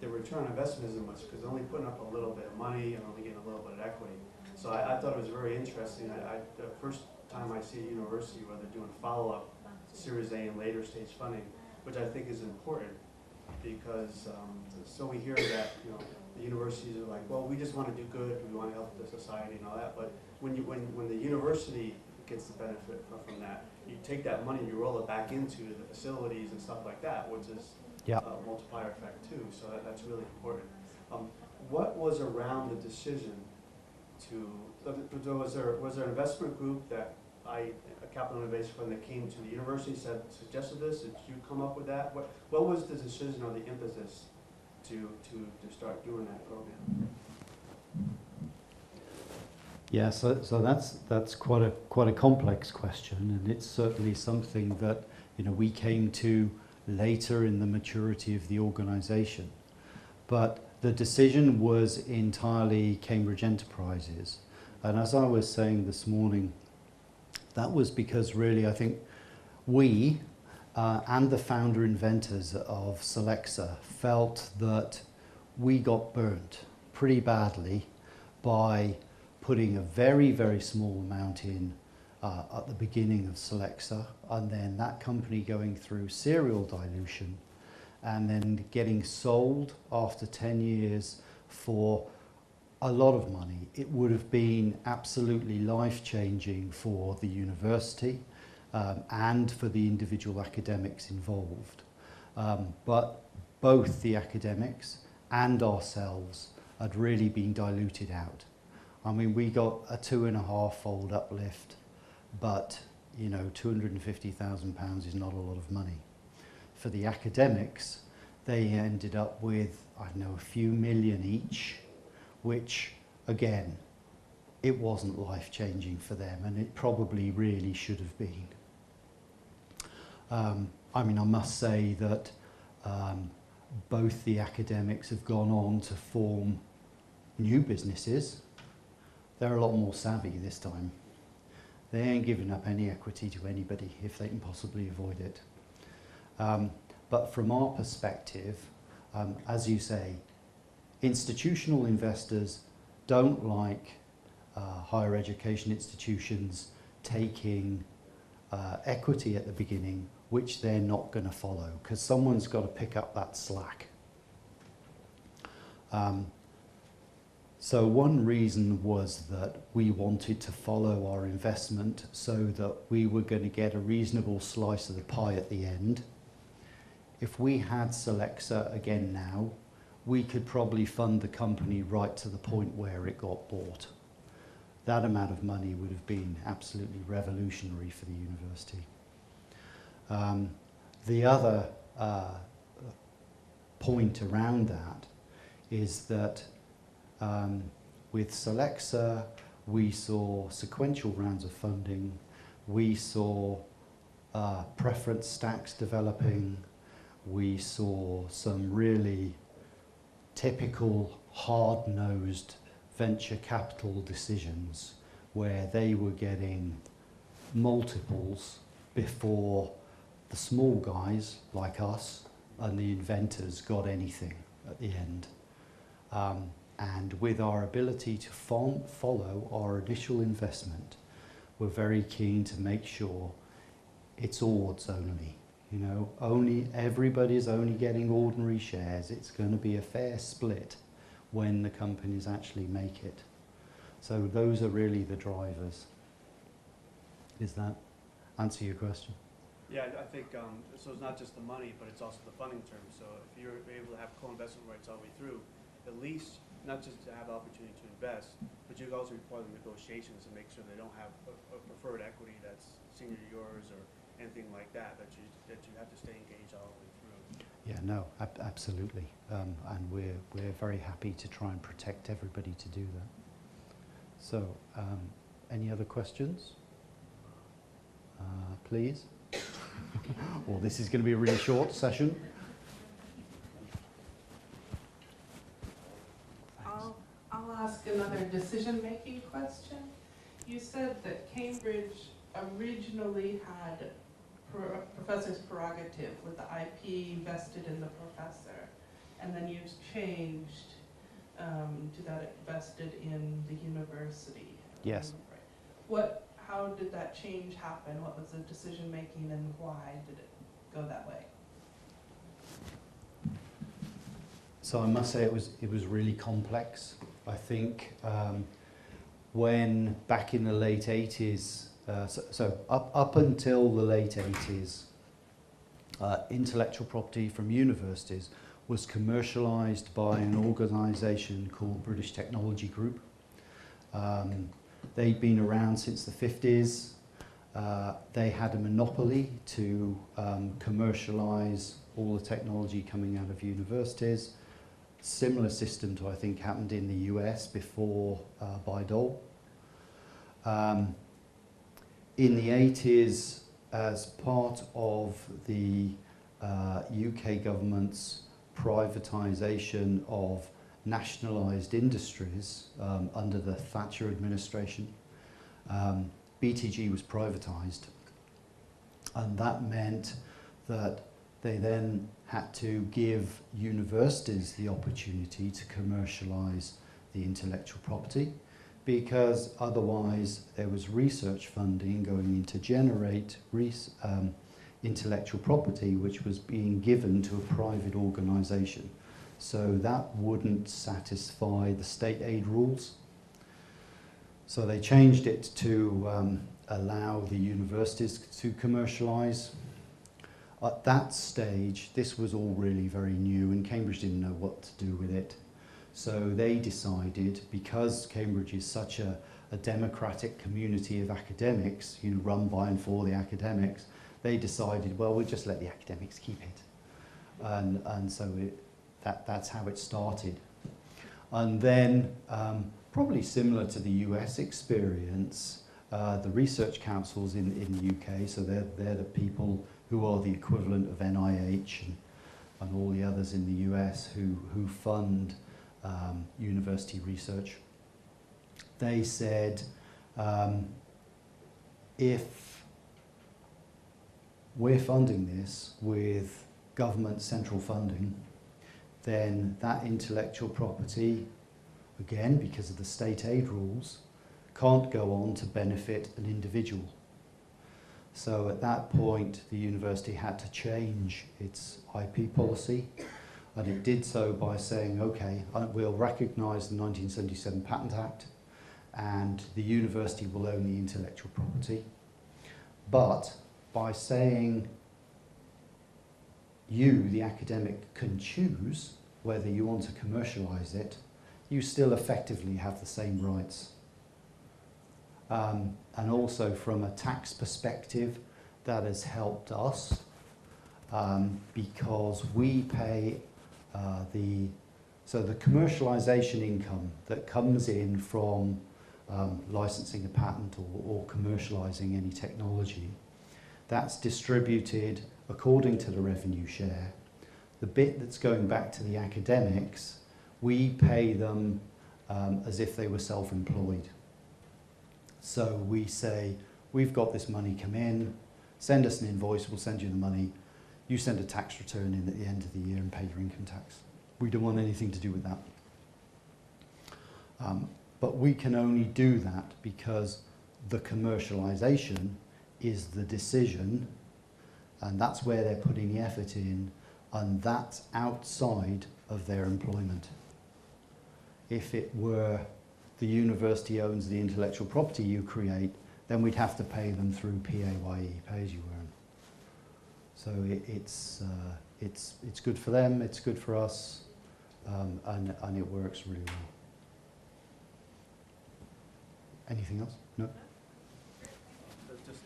the return on investment isn't much because they're only putting up a little bit of money and only getting a little bit of equity. So I thought it was very interesting. The first time I see a university where they're doing follow-up Series A and later stage funding, which I think is important because so we hear that the universities are like, well, we just want to do good, we want to help the society and all that, but when the university gets the benefit from that, you take that money and you roll it back into the facilities and stuff like that, which is a multiplier effect too. So that's really important. What was around the decision to? Was there an investment group that a capital innovation fund that came to the university suggested this? Did you come up with that? What was the decision or the impetus to start doing that program? Yeah, so that's quite a complex question, and it's certainly something that we came to later in the maturity of the organisation. But the decision was entirely Cambridge Enterprises, and as I was saying this morning, that was because really I think we and the founder inventors of Solexa felt that we got burnt pretty badly by putting a very, very small amount in at the beginning of Solexa, and then that company going through serial dilution and then getting sold after 10 years for a lot of money. It would have been absolutely life-changing for the university and for the individual academics involved. But both the academics and ourselves had really been diluted out. I mean, we got a 2.5-fold uplift, but £250,000 is not a lot of money. For the academics, they ended up with, I don't know, a few million each, which, again, it wasn't life-changing for them, and it probably really should have been. I mean, I must say that both the academics have gone on to form new businesses. They're a lot more savvy this time. They ain't giving up any equity to anybody if they can possibly avoid it. But from our perspective, as you say, institutional investors don't like higher education institutions taking equity at the beginning, which they're not going to follow, because someone's got to pick up that slack. So one reason was that we wanted to follow our investment so that we were going to get a reasonable slice of the pie at the end. If we had Solexa again now, we could probably fund the company right to the point where it got bought. That amount of money would have been absolutely revolutionary for the university. The other point around that is that with Solexa, we saw sequential rounds of funding, we saw preference stacks developing, we saw some really typical hard-nosed venture capital decisions where they were getting multiples before the small guys like us and the inventors got anything at the end. And with our ability to follow our initial investment, we're very keen to make sure it's odds only. Everybody's only getting ordinary shares. It's going to be a fair split when the companies actually make it. So those are really the drivers. Does that answer your question? Yeah, I think so. It's not just the money, but it's also the funding terms. So if you're able to have co-investment rights all the way through, at least not just to have the opportunity to invest, but you can also be part of the negotiations and make sure they don't have a preferred equity that's senior to yours or anything like that. That you have to stay engaged all the way through. Yeah, no, absolutely, and we're very happy to try and protect everybody to do that. So, any other questions? Please. Well, this is going to be a really short session. I'll ask another decision-making question. You said that Cambridge originally had professor's prerogative with the IP vested in the professor, and then you changed to that it vested in the university. Yes. How did that change happen? What was the decision making and why did it go that way? So I must say it was really complex. I think when back in the late 80s, up until the late 80s, intellectual property from universities was commercialized by an organization called British Technology Group. They'd been around since the 50s. They had a monopoly to commercialize all the technology coming out of universities. Similar system to, I think, happened in the US before Bayh-Dole. In the 80s, as part of the UK government's privatisation of nationalised industries under the Thatcher administration, BTG was privatised, and that meant that they then had to give universities the opportunity to commercialise the intellectual property, because otherwise there was research funding going in to generate intellectual property which was being given to a private organisation. So that wouldn't satisfy the state aid rules. So they changed it to allow the universities to commercialise. At that stage, this was all really very new and Cambridge didn't know what to do with it. So they decided, because Cambridge is such a democratic community of academics, run by and for the academics, they decided, well, we'll just let the academics keep it. And so that's how it started. And then, probably similar to the US experience, the research councils in the UK, so they're the people who are the equivalent of NIH and all the others in the US who fund university research. They said, if we're funding this with government central funding, then that intellectual property, again, because of the state aid rules, can't go on to benefit an individual. So at that point, the university had to change its IP policy, and it did so by saying, okay, we'll recognise the 1977 Patent Act, and the university will own the intellectual property. But by saying you, the academic, can choose whether you want to commercialise it, you still effectively have the same rights. And also from a tax perspective, that has helped us because we pay the commercialisation income that comes in from licensing a patent or commercialising any technology, that's distributed according to the revenue share. The bit that's going back to the academics, we pay them as if they were self-employed. So we say, we've got this money come in, send us an invoice, we'll send you the money, you send a tax return in at the end of the year and pay your income tax. We don't want anything to do with that. But we can only do that because the commercialisation is the decision, and that's where they're putting the effort in, and that's outside of their employment. If it were the university owns the intellectual property you create, then we'd have to pay them through PAYE, pay as you earn. So it's good for them, it's good for us, and it works really well. Anything else? No? Just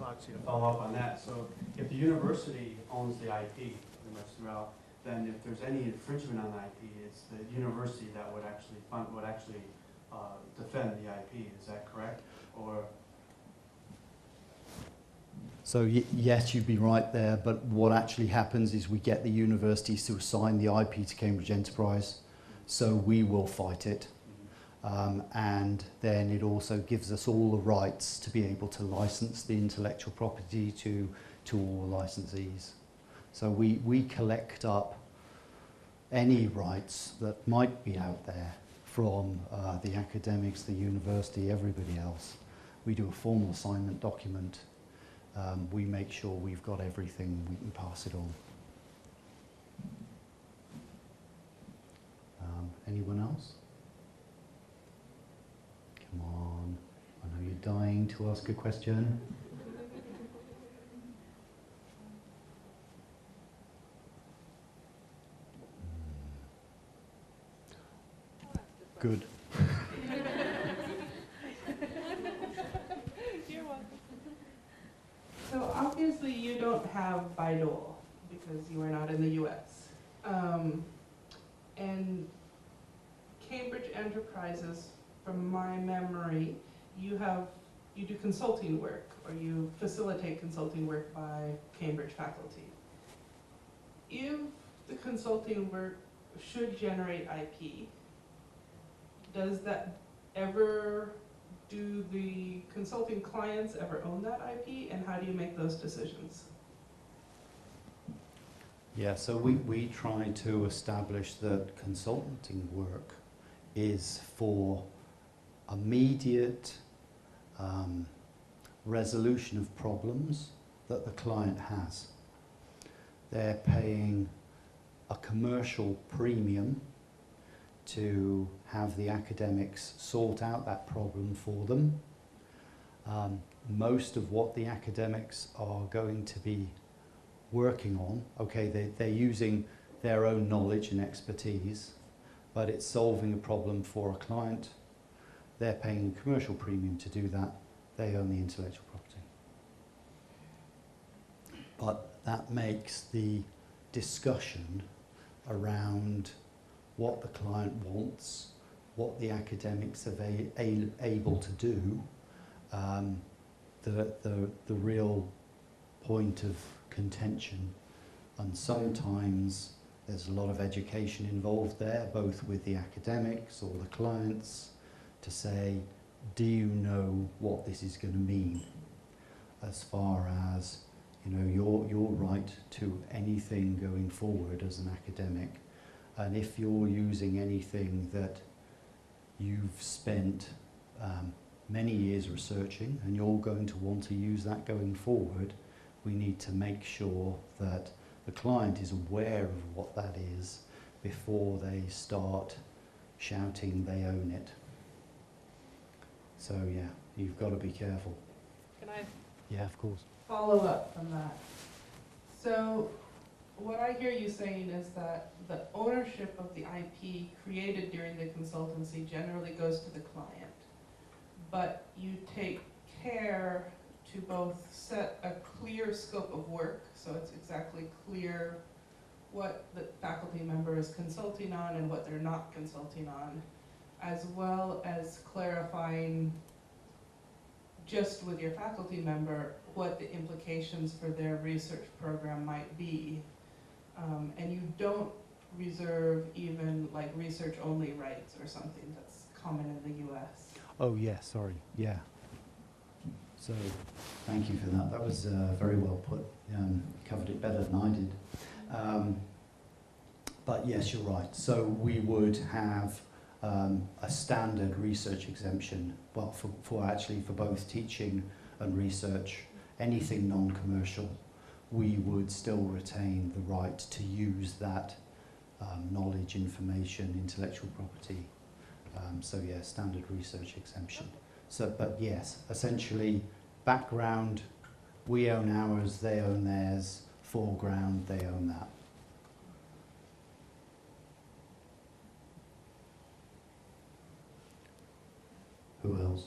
actually to follow up on that, so if the university owns the IP pretty much throughout, then if there's any infringement on the IP, it's the university that would actually defend the IP. Is that correct? Or so yes, you'd be right there, but what actually happens is we get the universities to assign the IP to Cambridge Enterprise, so we will fight it. And then it also gives us all the rights to be able to license the intellectual property to all the licensees. So we collect up any rights that might be out there from the academics, the university, everybody else. We do a formal assignment document. We make sure we've got everything, we can pass it on. Anyone else? Come on, I know you're dying to ask a question. Good. You're welcome. So obviously you don't have bidual because you are not in the US. And Cambridge Enterprises, from my memory, you do consulting work, or you facilitate consulting work by Cambridge faculty. If the consulting work should generate IP, does that ever, do the consulting clients ever own that IP, and how do you make those decisions? Yeah, so we try to establish that consulting work is for immediate resolution of problems that the client has. They're paying a commercial premium to have the academics sort out that problem for them. Most of what the academics are going to be working on, okay, they're using their own knowledge and expertise, but it's solving a problem for a client. They're paying a commercial premium to do that. They own the intellectual property. But that makes the discussion around what the client wants, what the academics are able to do, the real point of contention. And sometimes there's a lot of education involved there, both with the academics or the clients, to say, do you know what this is going to mean as far as, you know, your right to anything going forward as an academic. And if you're using anything that you've spent many years researching and you're going to want to use that going forward, we need to make sure that the client is aware of what that is before they start shouting they own it. So yeah, you've got to be careful. Can I Yeah, of course. follow up from that? So what I hear you saying is that the ownership of the IP created during the consultancy generally goes to the client, but you take care to both set a clear scope of work, so it's exactly clear what the faculty member is consulting on and what they're not consulting on, as well as clarifying just with your faculty member what the implications for their research program might be. And you don't reserve even like research only rights or something that's common in the US. Oh yeah, sorry, yeah. So thank you for that. That was very well put. Covered it better than I did. But yes, you're right. So we would have a standard research exemption, well, for both teaching and research, anything non-commercial, we would still retain the right to use that knowledge, information, intellectual property. So yeah, standard research exemption. So, but yes, essentially, background, we own ours, they own theirs. Foreground, they own that. Who else?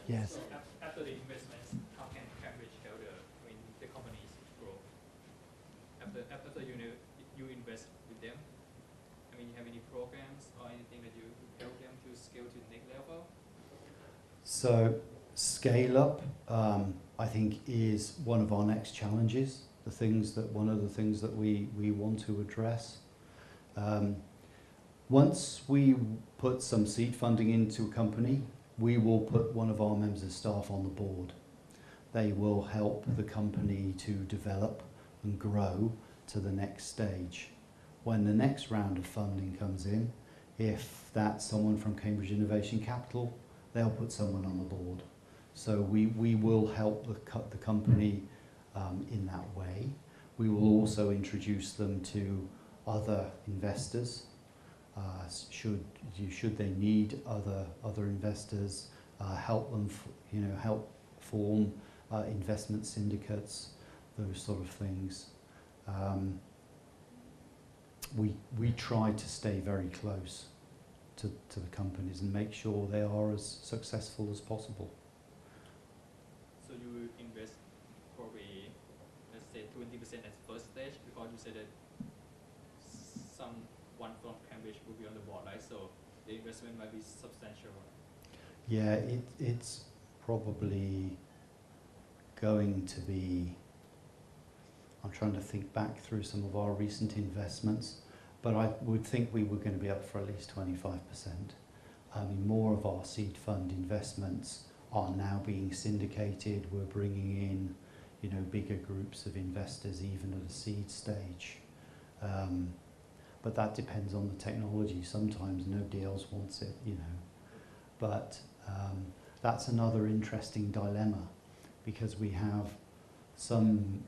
Yes. After the investments, how can Cambridge help the companies grow? After you invest with them, I mean, you have any programs or anything that you help them to scale to the next level? So scale up, I think, is one of our next challenges. One of the things that we want to address. Once we put some seed funding into a company, we will put one of our members of staff on the board. They will help the company to develop and grow to the next stage. when the next round of funding comes in, if that's someone from Cambridge Innovation Capital, they'll put someone on the board. So we will help the company in that way. We will also introduce them to other investors. Should they need other investors, help them, help form investment syndicates, those sort of things. We try to stay very close to the companies and make sure they are as successful as possible. So you invest probably, let's say 20% at first stage, because you said that someone from Cambridge will be on the board, right? So the investment might be substantial. Yeah, it's probably going to be, I'm trying to think back through some of our recent investments, but I would think we were going to be up for at least 25%. I mean, more of our seed fund investments are now being syndicated. We're bringing in, bigger groups of investors even at a seed stage. But that depends on the technology. Sometimes nobody else wants it, But that's another interesting dilemma, because we have some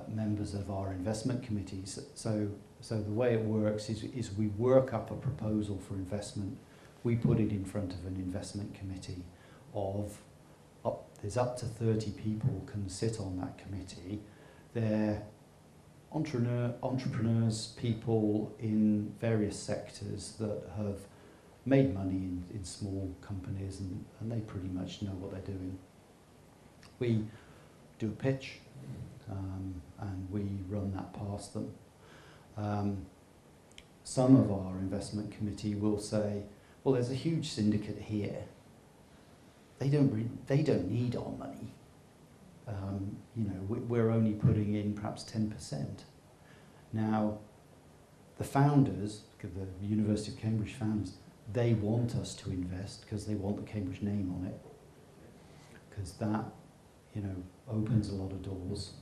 members of our investment committees. So the way it works is we work up a proposal for investment. We put it in front of an investment committee there's up to 30 people can sit on that committee. They're entrepreneurs, people in various sectors that have made money in small companies, and they pretty much know what they're doing. We do a pitch, and we run that past them. Some of our investment committee will say, well, there's a huge syndicate here. They don't need our money. We're only putting in perhaps 10%. Now, the founders, the University of Cambridge founders, they want us to invest because they want the Cambridge name on it, because that, opens a lot of doors.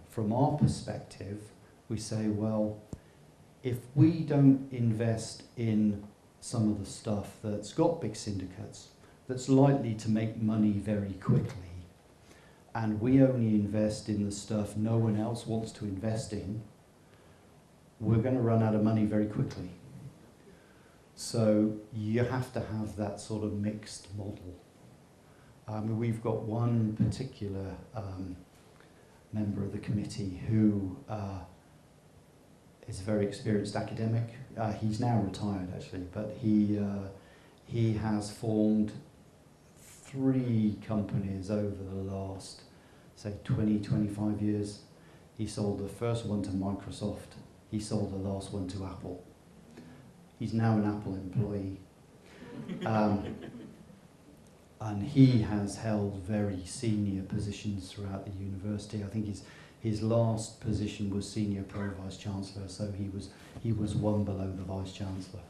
From our perspective, we say, well, if we don't invest in some of the stuff that's got big syndicates, that's likely to make money very quickly, and we only invest in the stuff no one else wants to invest in, we're going to run out of money very quickly. So you have to have that sort of mixed model. We've got one particular member of the committee who is a very experienced academic. He's now retired, actually, but he has formed 3 companies over the last, say, 20, 25 years. He sold the first one to Microsoft. He sold the last one to Apple. He's now an Apple employee. And he has held very senior positions throughout the university. I think his last position was senior pro vice chancellor, so he was one below the vice chancellor.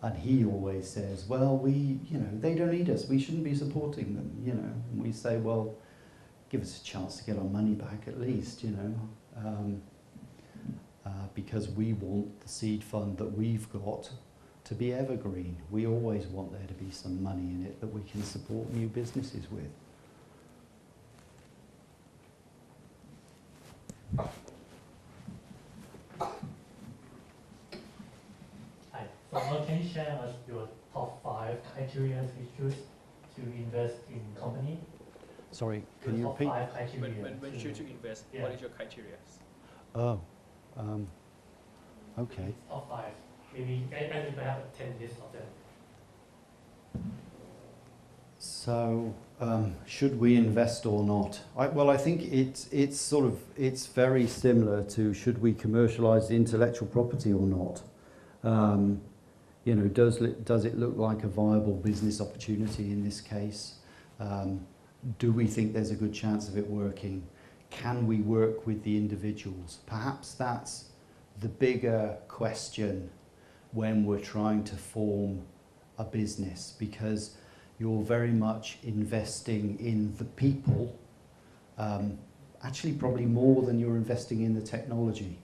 And he always says, well, they don't need us. We shouldn't be supporting them, And we say, well, give us a chance to get our money back at least, because we want the seed fund that we've got to be evergreen. We always want there to be some money in it that we can support new businesses with. Hi. So now can you share us your top 5 criteria you choose to invest in company? Sorry, can you repeat? Top 5 criteria. When should you invest? Yeah. What is your criteria? Oh, okay. Top 5. Maybe I have a 10 list of them. So, should we invest or not? I think it's very similar to should we commercialise the intellectual property or not? Does it look like a viable business opportunity in this case? Do we think there's a good chance of it working? Can we work with the individuals? Perhaps that's the bigger question when we're trying to form a business, because you're very much investing in the people actually probably more than you're investing in the technology.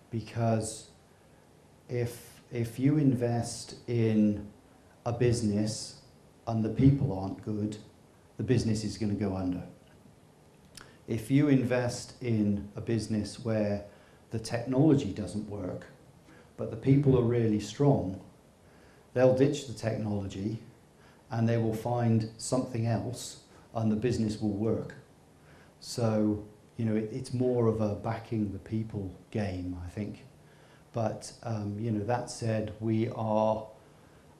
Because if you invest in a business and the people aren't good, the business is going to go under. If you invest in a business where the technology doesn't work, but the people are really strong, they'll ditch the technology and they will find something else and the business will work. So, you know, it's more of a backing the people game, I think. But, you know, that said, we are,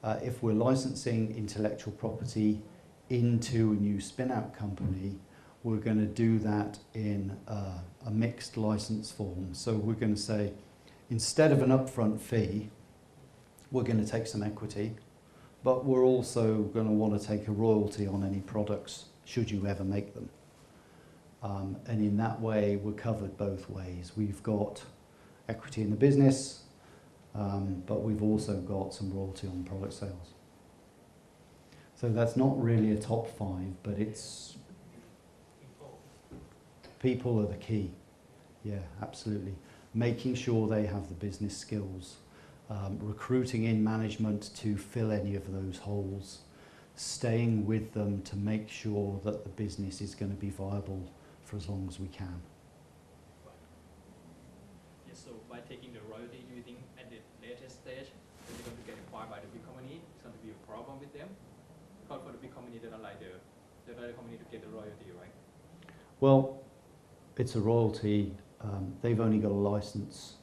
if we're licensing intellectual property into a new spin-out company, we're going to do that in a mixed license form. So we're going to say, instead of an upfront fee, we're going to take some equity, but we're also going to want to take a royalty on any products, should you ever make them. And in that way, we're covered both ways. We've got equity in the business, but we've also got some royalty on product sales. So that's not really a top 5, but it's people are the key. Yeah, absolutely. Making sure they have the business skills, recruiting in management to fill any of those holes, staying with them to make sure that the business is going to be viable for as long as we can. Yes, so by taking the royalty, do you think at the later stage that they're going to get acquired by the big company, it's going to be a problem with them? Because for the big company, they don't like the other company to get the royalty, right? Well, it's a royalty. They've only got a license,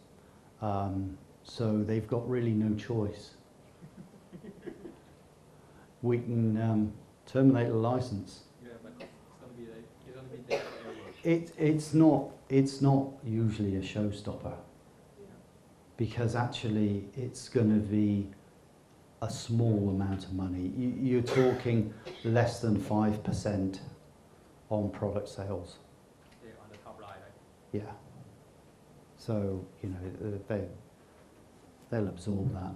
so they've got really no choice. We can terminate the license. Yeah, but it's going to be there forever. It's not usually a showstopper, because actually it's going to be a small amount of money. You're talking less than 5% on product sales. Yeah, on the top line, right? Yeah. So, you know, they'll absorb that.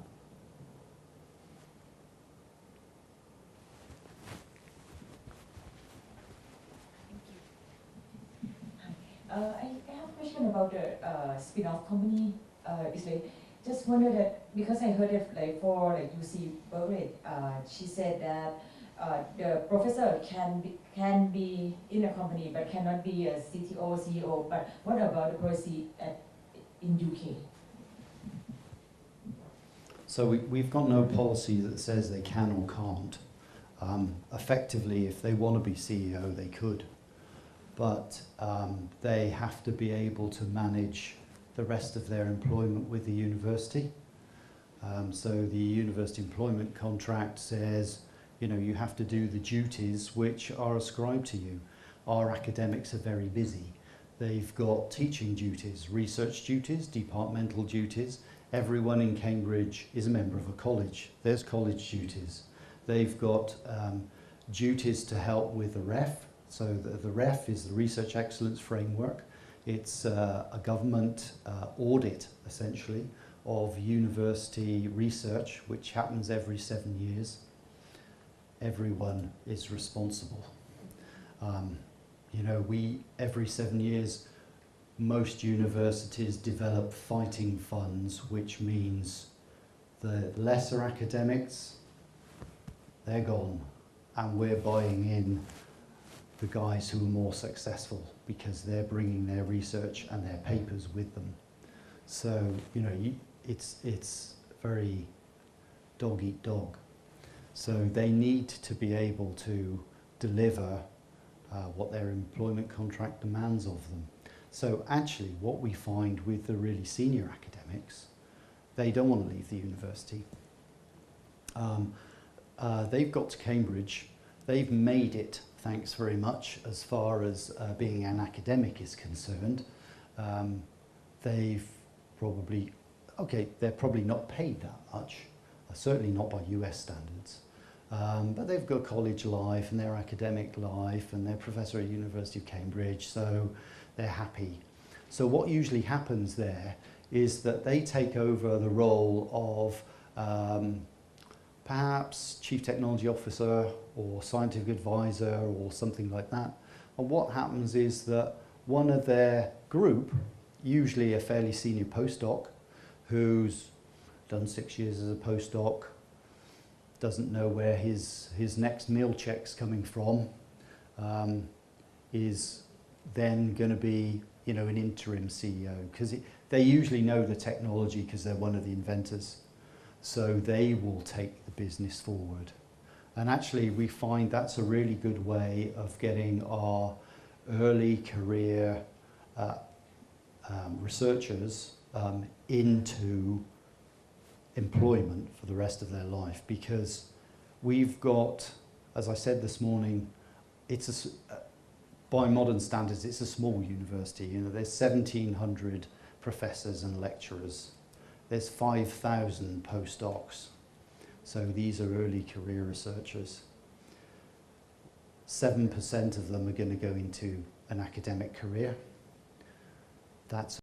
I have a question about the spin-off company. It's like, just wonder that, because I heard it like for like UC Berkeley, she said that the professor can be in a company but cannot be a CTO, CEO. But what about the policy in UK? So we've got no policy that says they can or can't. Effectively, if they want to be CEO, they could. But they have to be able to manage the rest of their employment with the university. So the university employment contract says, you know, you have to do the duties which are ascribed to you. Our academics are very busy. They've got teaching duties, research duties, departmental duties. Everyone in Cambridge is a member of a college. There's college duties. They've got duties to help with the REF. So the REF is the Research Excellence Framework. It's a government audit, essentially, of university research, which happens every 7 years. Everyone is responsible. You know, every 7 years, most universities develop fighting funds, which means the lesser academics, they're gone, and we're buying in the guys who are more successful because they're bringing their research and their papers with them. So, you know, it's very dog eat dog. So they need to be able to deliver what their employment contract demands of them. So actually what we find with the really senior academics, they don't want to leave the university. They've got to Cambridge. They've made it, thanks very much, as far as being an academic is concerned. They've probably, okay, they're probably not paid that much, certainly not by US standards. But they've got college life and their academic life, and they're professor at University of Cambridge, so they're happy. So what usually happens there is that they take over the role of perhaps chief technology officer or scientific advisor or something like that. And what happens is that one of their group, usually a fairly senior postdoc, who's done 6 years as a postdoc, doesn't know where his next meal check's coming from, is then going to be, you know, an interim CEO, because they usually know the technology because they're one of the inventors. So they will take the business forward. And actually we find that's a really good way of getting our early career researchers into employment for the rest of their life, because we've got, as I said this morning, it's by modern standards, it's a small university. You know, there's 1,700 professors and lecturers. There's 5,000 postdocs. So these are early career researchers. 7% of them are going to go into an academic career. That's